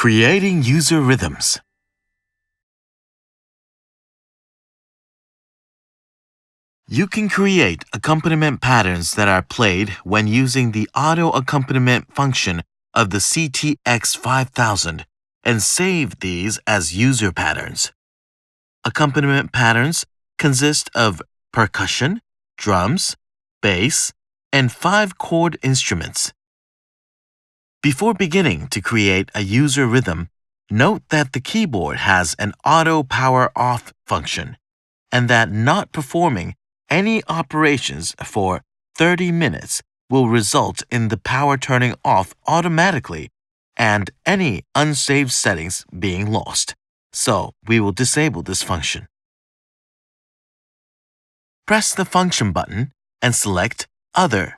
Creating user rhythms. You can create accompaniment patterns that are played when using the auto accompaniment function of the Ct-X5000 and save these as user patterns. Accompaniment patterns consist of percussion, drums, bass, and 5 chord instruments. Before beginning to create a user rhythm, note that the keyboard has an auto power off function and that not performing any operations for 30 minutes will result in the power turning off automatically and any unsaved settings being lost. So we will disable this function. Press the function button and select Other.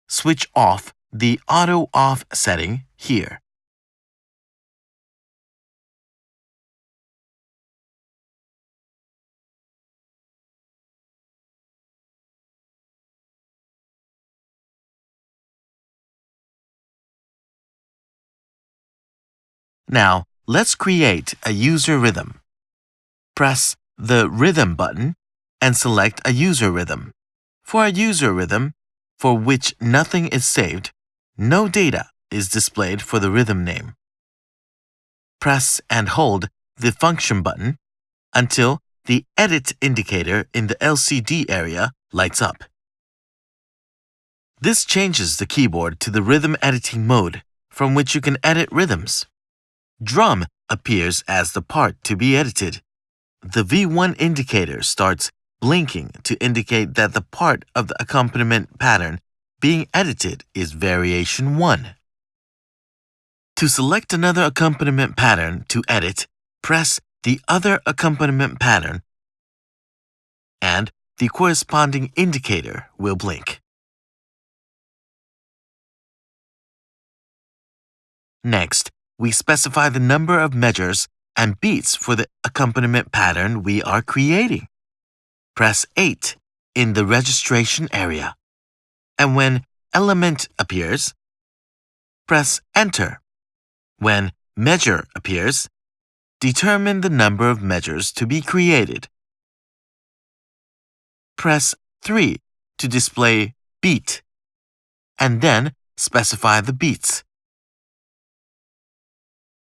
Switch off the auto off setting here. Now, let's create a user rhythm. Press the Rhythm button and select a user rhythm. For a user rhythm, for which nothing is saved, no data is displayed for the rhythm name. Press and hold the function button until the Edit indicator in the LCD area lights up. This changes the keyboard to the rhythm editing mode, from which you can edit rhythms. Drum appears as the part to be edited. The V1 indicator starts blinking to indicate that the part of the accompaniment pattern being edited is variation 1. To select another accompaniment pattern to edit, press the Other accompaniment pattern and the corresponding indicator will blink. Next, we specify the number of measures and beats for the accompaniment pattern we are creating. Press 8 in the registration area. And when Element appears, press Enter. When Measure appears, determine the number of measures to be created. Press 3 to display Beat, and then specify the beats.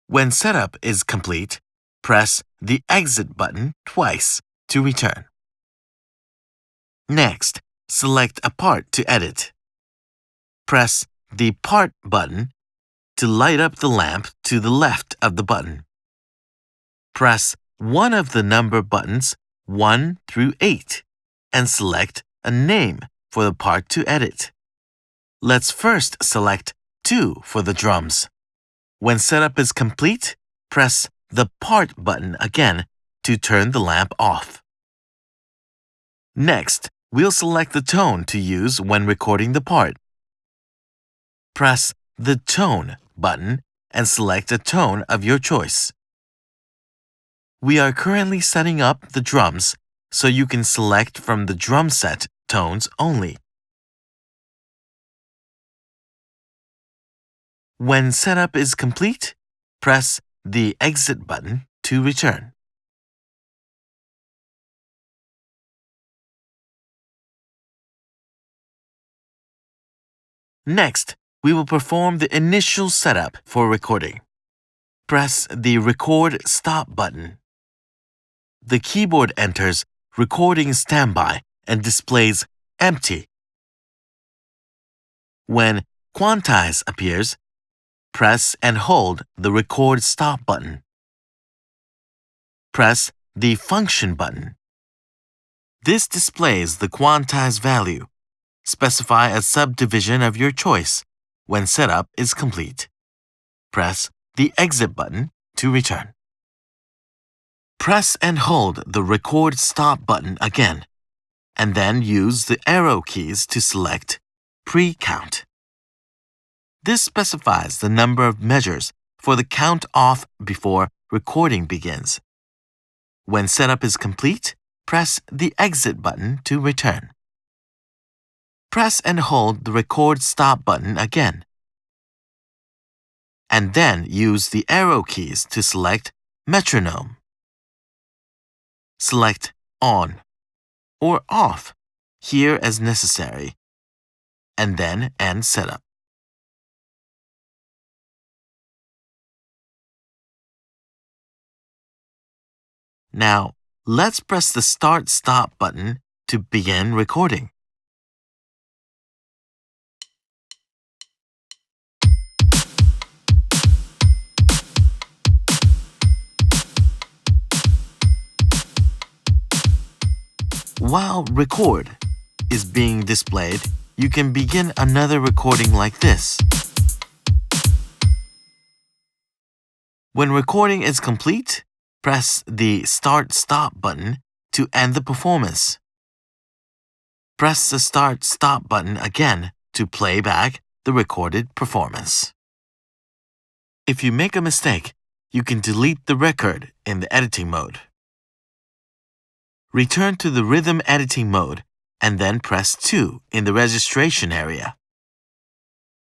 When setup is complete, press the Exit button twice to return. Next, select a part to edit. Press the Part button to light up the lamp to the left of the button. Press one of the number buttons 1 through 8 and select a name for the part to edit. Let's first select 2 for the drums. When setup is complete, press the Part button again to turn the lamp off. Next, we'll select the tone to use when recording the part. Press the Tone button and select a tone of your choice. We are currently setting up the drums, so you can select from the drum set tones only. When setup is complete, press the Exit button to return. Next, we will perform the initial setup for recording. Press the Record Stop button. The keyboard enters Recording Standby and displays Empty. When Quantize appears, press and hold the Record Stop button. Press the Function button. This displays the quantize value. Specify a subdivision of your choice when setup is complete. Press the Exit button to return. Press and hold the Record Stop button again, and then use the arrow keys to select Pre-Count. This specifies the number of measures for the count off before recording begins. When setup is complete, press the Exit button to return. Press and hold the Record Stop button again. and then use the arrow keys to select metronome. Select on or off here as necessary, and then end setup. Now, let's press the Start/Stop button to begin recording. While record is being displayed, you can begin another recording like this. When recording is complete, press the Start/Stop button to end the performance. Press the Start/Stop button again to play back the recorded performance. If you make a mistake, you can delete the record in the editing mode. Return to the rhythm editing mode and then press 2 in the registration area.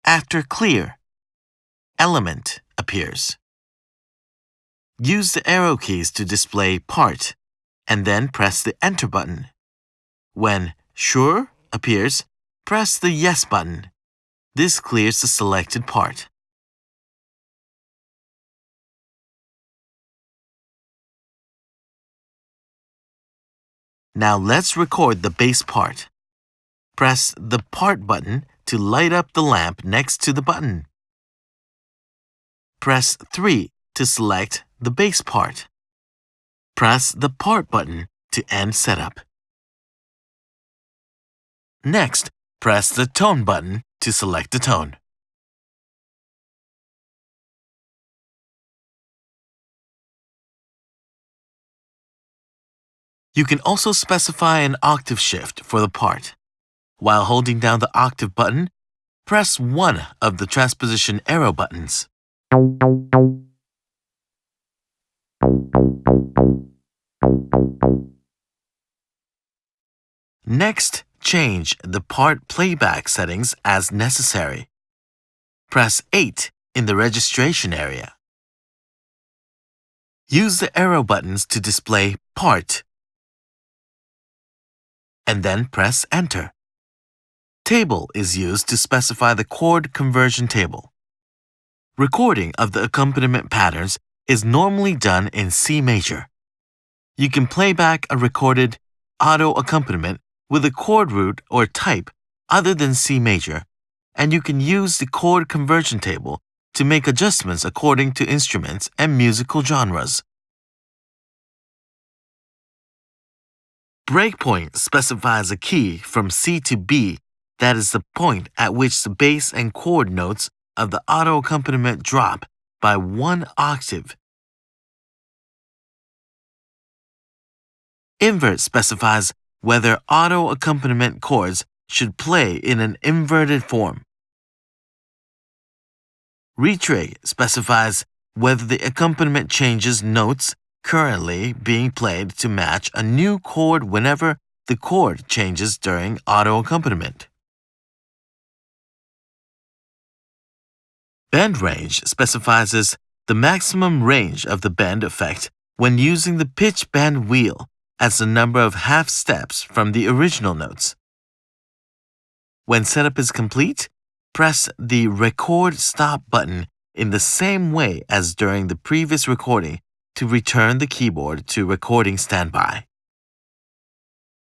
After clear, element appears. Use the arrow keys to display part and then press the enter button. When sure appears, press the yes button. This clears the selected part. Now let's record the bass part. Press the part button to light up the lamp next to the button. Press 3 to select the bass part. Press the part button to end setup. Next, press the tone button to select the tone. You can also specify an octave shift for the part. While holding down the octave button, press one of the transposition arrow buttons. Next, change the part playback settings as necessary. Press 8 in the registration area. Use the arrow buttons to display part, and then press enter. Table is used to specify the chord conversion table. Recording of the accompaniment patterns is normally done in C major. You can play back a recorded auto accompaniment with a chord root or type other than C major, and you can use the chord conversion table to make adjustments according to instruments and musical genres. Breakpoint specifies a key from C to B that is the point at which the bass and chord notes of the auto accompaniment drop by 1 octave. Invert specifies whether auto accompaniment chords should play in an inverted form. Retrig specifies whether the accompaniment changes notes currently being played to match a new chord whenever the chord changes during auto accompaniment. Bend range specifies the maximum range of the bend effect when using the pitch bend wheel as the number of half steps from the original notes. When setup is complete, press the Record Stop button in the same way as during the previous recording to return the keyboard to recording standby.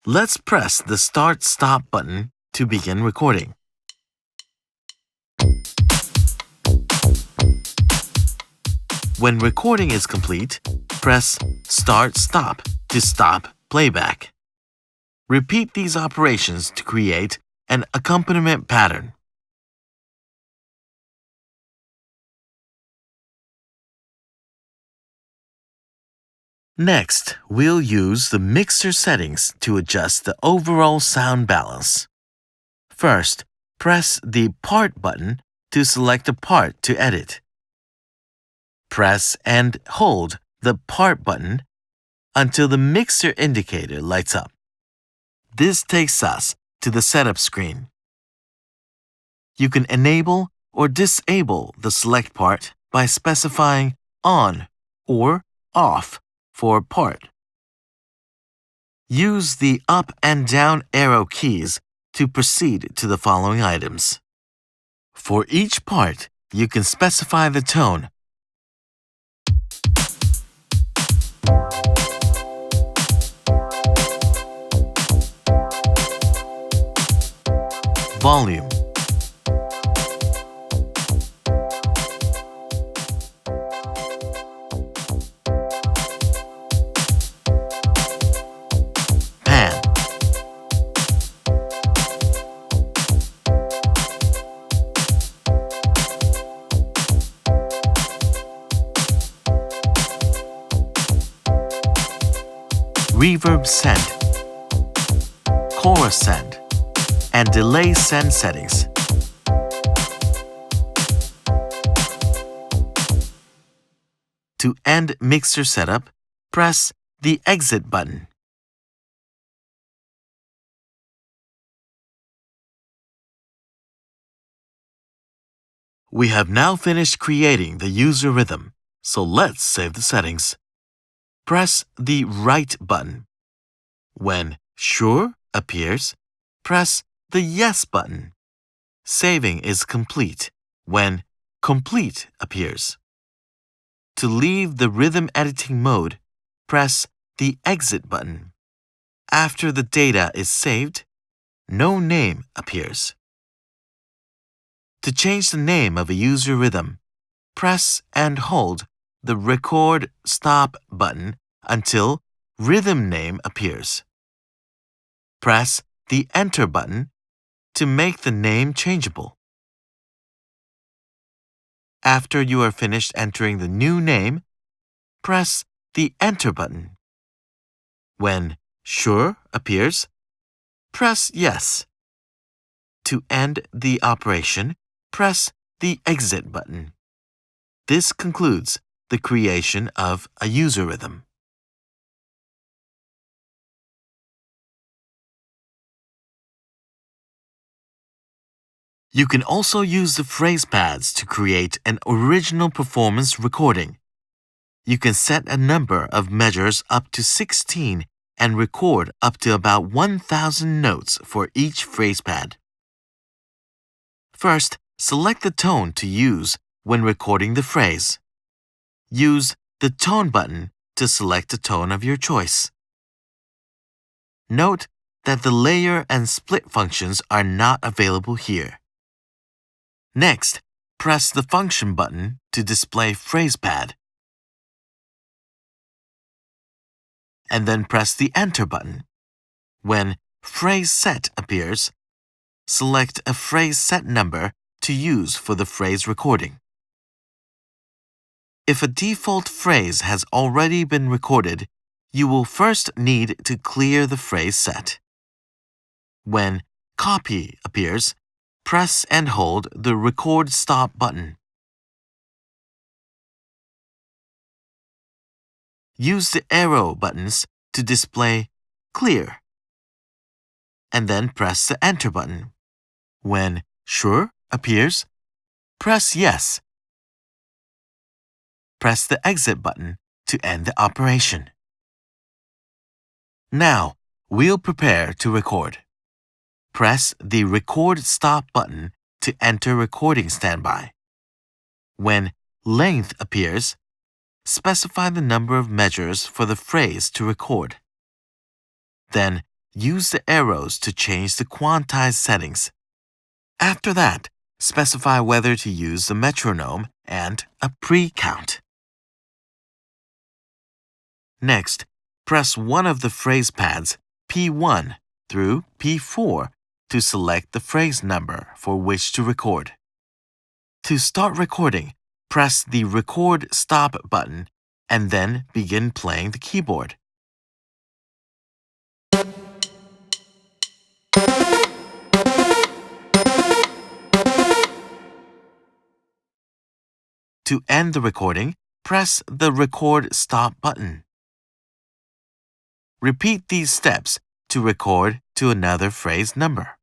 Let's press the Start/Stop button to begin recording. When recording is complete, press Start/Stop to stop playback. Repeat these operations to create an accompaniment pattern. Next, we'll use the mixer settings to adjust the overall sound balance. First, press the Part button to select a part to edit. Press and hold the Part button until the mixer indicator lights up. This takes us to the setup screen. You can enable or disable the select part by specifying on or off for part. Use the up and down arrow keys to proceed to the following items. For each part, you can specify the tone. Volume. Pan. Reverb send, chorus send, and delay send settings. To end mixer setup, press the exit button. We have now finished creating the user rhythm, so let's save the settings. Press the right button. When Sure appears, press the Yes button. Saving is complete when Complete appears. To leave the rhythm editing mode, press the Exit button. After the data is saved, no name appears. To change the name of a user rhythm, press and hold the Record Stop button until rhythm name appears. Press the Enter button to make the name changeable. After you are finished entering the new name, press the Enter button. When Sure appears, press Yes. To end the operation, press the Exit button. This concludes the creation of a user rhythm. You can also use the phrase pads to create an original performance recording. You can set a number of measures up to 16 and record up to about 1,000 notes for each phrase pad. First, select the tone to use when recording the phrase. Use the Tone button to select a tone of your choice. Note that the layer and split functions are not available here. Next, press the Function button to display phrase pad. And then press the Enter button. When Phrase Set appears, select a phrase set number to use for the phrase recording. If a default phrase has already been recorded, you will first need to clear the phrase set. When Copy appears, press and hold the Record Stop button. Use the arrow buttons to display Clear, and then press the Enter button. When Sure appears, press Yes. Press the Exit button to end the operation. Now, we'll prepare to record. Press the Record Stop button to enter recording standby. When Length appears, specify the number of measures for the phrase to record. Then, use the arrows to change the quantize settings. After that, specify whether to use the metronome and a pre-count. Next, press one of the phrase pads P1 through P4 to select the phrase number for which to record. To start recording, press the Record Stop button and then begin playing the keyboard. To end the recording, press the Record Stop button. Repeat these steps to record to another phrase number.